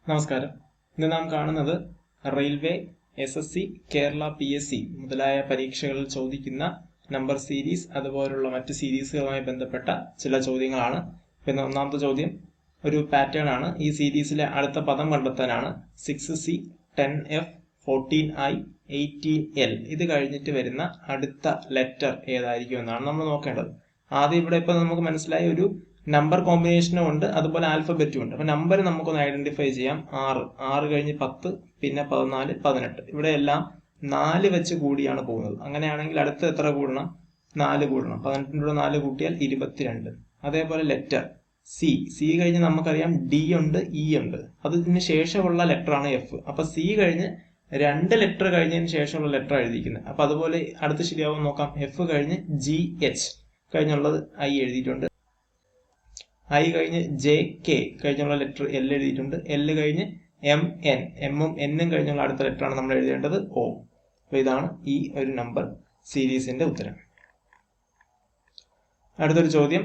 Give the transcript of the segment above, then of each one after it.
നമസ്കാരം. ഇന്ന് നാം കാണുന്നത് റെയിൽവേ, SSC, കേരള PSC മുതലായ പരീക്ഷകളിൽ ചോദിക്കുന്ന നമ്പർ സീരീസ് അതുപോലുള്ള മറ്റ് സീരീസുകളുമായി ബന്ധപ്പെട്ട ചില ചോദ്യങ്ങളാണ്. പിന്നെ ഒന്നാമത്തെ ചോദ്യം ഒരു പാറ്റേൺ ആണ്. ഈ സീരീസിലെ അടുത്ത പദം കണ്ടെത്താനാണ്. 6C, 10F, 14I, 18L ഇത് കഴിഞ്ഞിട്ട് വരുന്ന അടുത്ത ലെറ്റർ ഏതായിരിക്കും എന്നാണ് നമ്മൾ നോക്കേണ്ടത്. ആദ്യം ഇവിടെ ഇപ്പൊ നമുക്ക് മനസ്സിലായ ഒരു നമ്പർ കോമ്പിനേഷനും ഉണ്ട്, അതുപോലെ ആൽഫബറ്റും ഉണ്ട്. അപ്പൊ നമ്പർ നമുക്കൊന്ന് ഐഡന്റിഫൈ ചെയ്യാം. 6 കഴിഞ്ഞ് 10, പിന്നെ 14, 18. ഇവിടെ എല്ലാം 4 വെച്ച് കൂടിയാണ് പോകുന്നത്. അങ്ങനെയാണെങ്കിൽ അടുത്ത് എത്ര കൂടണം? 4 കൂടണം. 18 4 കൂട്ടിയാൽ 22. അതേപോലെ ലെറ്റർ സി കഴിഞ്ഞ് നമുക്കറിയാം D ഉണ്ട്, E ഉണ്ട്. അതിന് ശേഷമുള്ള ലെറ്റർ ആണ് F. അപ്പൊ C കഴിഞ്ഞ് 2 ലെറ്റർ കഴിഞ്ഞതിന് ശേഷമുള്ള ലെറ്റർ എഴുതിയിരിക്കുന്നത്. അപ്പൊ അതുപോലെ അടുത്ത് ശരിയാവും നോക്കാം. F കഴിഞ്ഞ് GH കഴിഞ്ഞുള്ളത് I എഴുതിയിട്ടുണ്ട്. I കഴിഞ്ഞ് JK കഴിഞ്ഞുള്ള ലെറ്റർ L എഴുതിയിട്ടുണ്ട്. L കഴിഞ്ഞ് MN, എമ്മും എന്നും കഴിഞ്ഞുള്ള അടുത്ത ലെറ്റർ ആണ് നമ്മൾ എഴുതേണ്ടത് O. അപ്പൊ ഇതാണ് ഈ ഒരു നമ്പർ സീരീസിന്റെ ഉത്തരം. അടുത്തൊരു ചോദ്യം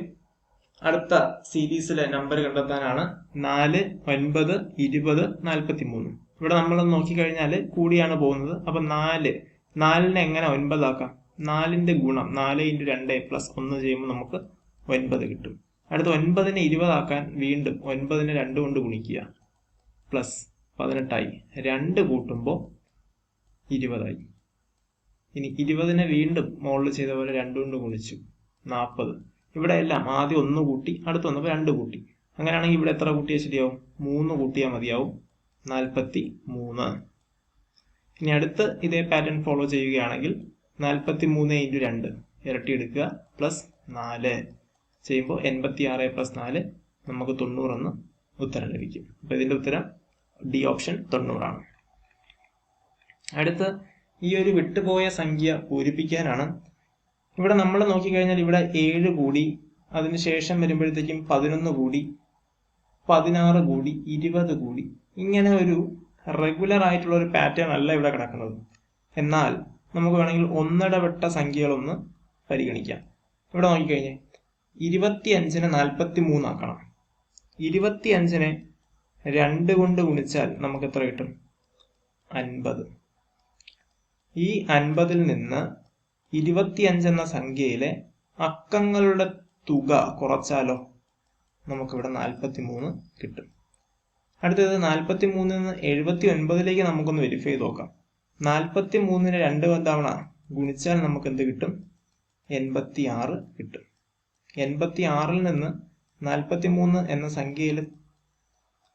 അടുത്ത സീരീസിലെ നമ്പർ കണ്ടെത്താനാണ്. 4, 9, 20, 43. ഇവിടെ നമ്മൾ നോക്കിക്കഴിഞ്ഞാൽ കൂടിയാണ് പോകുന്നത്. അപ്പൊ 4നെ എങ്ങനെ 9 ആക്കാം? 4ന്റെ ഗുണം 4 × 2 + 1 ചെയ്യുമ്പോൾ നമുക്ക് 9 കിട്ടും. അടുത്ത 9നെ 20 ആക്കാൻ വീണ്ടും 9നെ 2 കൊണ്ട് ഗുണിക്കുക, പ്ലസ് 18ആയി. 2 കൂട്ടുമ്പോൾ 20ആയി. ഇനി 20നെ വീണ്ടും മുകളിൽ ചെയ്ത പോലെ 2 കൊണ്ട് ഗുണിച്ചു, 40. ഇവിടെ എല്ലാം ആദ്യം 1 കൂട്ടി, അടുത്ത് വന്നപ്പോൾ 2 കൂട്ടി. അങ്ങനെയാണെങ്കിൽ ഇവിടെ എത്ര കൂട്ടിയാൽ ശരിയാവും? 3 കൂട്ടിയാൽ മതിയാവും, 43. ഇനി അടുത്ത് ഇതേ പാറ്റേൺ ഫോളോ ചെയ്യുകയാണെങ്കിൽ 43 × 2 ഇരട്ടി എടുക്കുക, പ്ലസ് 4 ചെയ്യുമ്പോൾ 86 + 4 നമുക്ക് 90 എന്ന് ഉത്തരം ലഭിക്കും. അപ്പൊ ഇതിന്റെ ഉത്തരം D ഓപ്ഷൻ 90 ആണ്. അടുത്ത് ഈ ഒരു വിട്ടുപോയ സംഖ്യ പൂരിപ്പിക്കാനാണ്. ഇവിടെ നമ്മൾ നോക്കിക്കഴിഞ്ഞാൽ ഇവിടെ 7 കൂടി, അതിനുശേഷം വരുമ്പോഴത്തേക്കും 11 കൂടി, 16 കൂടി, 20 കൂടി. ഇങ്ങനെ ഒരു റെഗുലർ ആയിട്ടുള്ള ഒരു പാറ്റേൺ അല്ല ഇവിടെ കിടക്കുന്നത്. എന്നാൽ നമുക്ക് വേണമെങ്കിൽ ഒന്നിടവിട്ട സംഖ്യകളൊന്ന് പരിഗണിക്കാം. ഇവിടെ നോക്കിക്കഴിഞ്ഞാൽ 25നെ 43 ആക്കണം. 25നെ 2 കൊണ്ട് ഗുണിച്ചാൽ നമുക്ക് എത്ര കിട്ടും? 50. ഈ 50ൽ നിന്ന് 25 എന്ന സംഖ്യയിലെ അക്കങ്ങളുടെ തുക കുറച്ചാലോ നമുക്കിവിടെ 43 കിട്ടും. അടുത്തത് 43ൽ നിന്ന് 79ലേക്ക് നമുക്കൊന്ന് വെരിഫൈ ചെയ്ത് നോക്കാം. 43നെ 2 തവണ ഗുണിച്ചാൽ നമുക്ക് എന്ത് കിട്ടും? 86 കിട്ടും. 86ൽ നിന്ന് 43 എന്ന സംഖ്യയിൽ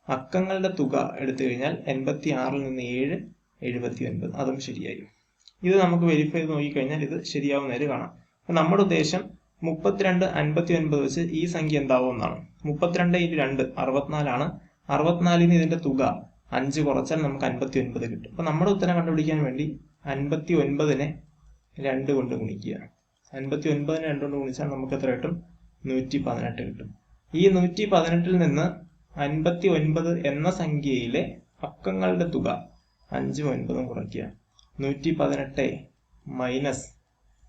അക്കങ്ങളുടെ തുക എടുത്തു കഴിഞ്ഞാൽ 86ൽ നിന്ന് 7, 79. അതും ശരിയായി. ഇത് നമുക്ക് വെരിഫൈ ചെയ്ത് നോക്കിക്കഴിഞ്ഞാൽ ഇത് ശരിയാവുന്നതായിട്ട് കാണാം. അപ്പൊ നമ്മുടെ ഉദ്ദേശം 32, 59 വെച്ച് ഈ സംഖ്യ എന്താവും എന്നാണ്. 32 × 2 64 ആണ്. 64ന് ഇതിന്റെ തുക 5 കുറച്ചാൽ നമുക്ക് 59 കിട്ടും. അപ്പൊ നമ്മുടെ ഉത്തരം കണ്ടുപിടിക്കാൻ വേണ്ടി 59നെ 2 കൊണ്ട് ഗുണിക്കുക. 59നെ 2 കൊണ്ട് ഗുണിച്ചാൽ നമുക്ക് എത്ര കിട്ടും? 118 കിട്ടും. ഈ 118ൽ നിന്ന് 59 എന്ന സംഖ്യയിലെ അക്കങ്ങളുടെ തുക 5ഉം 9ഉം കുറയ്ക്കുക. 118 മൈനസ്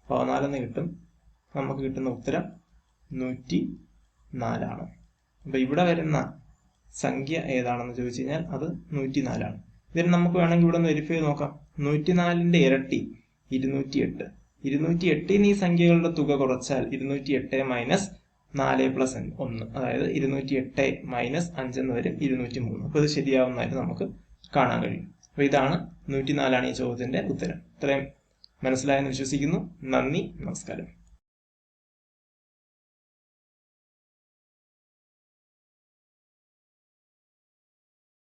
14 കിട്ടും. നമുക്ക് കിട്ടുന്ന ഉത്തരം 104 ആണ്. അപ്പൊ ഇവിടെ വരുന്ന സംഖ്യ ഏതാണെന്ന് ചോദിച്ചു കഴിഞ്ഞാൽ അത് 104 ആണ്. ഇതിന് നമുക്ക് വേണമെങ്കിൽ ഇവിടെ ഒന്ന് വെരിഫൈ ചെയ്ത് നോക്കാം. 104ന്റെ ഇരട്ടി 208. 208ന് ഈ സംഖ്യകളുടെ തുക കുറച്ചാൽ 208 മൈനസ് 4 + 1, അതായത് 208 മൈനസ് 5 എന്ന് വരും 203. അപ്പൊ ഇത് ശരിയാവുന്നതായിട്ട് നമുക്ക് കാണാൻ കഴിയും. അപ്പൊ ഇതാണ് 104 ആണ് ഈ ചോദ്യത്തിന്റെ ഉത്തരം. ഇത്രയും മനസ്സിലായെന്ന് വിശ്വസിക്കുന്നു. നന്ദി, നമസ്കാരം.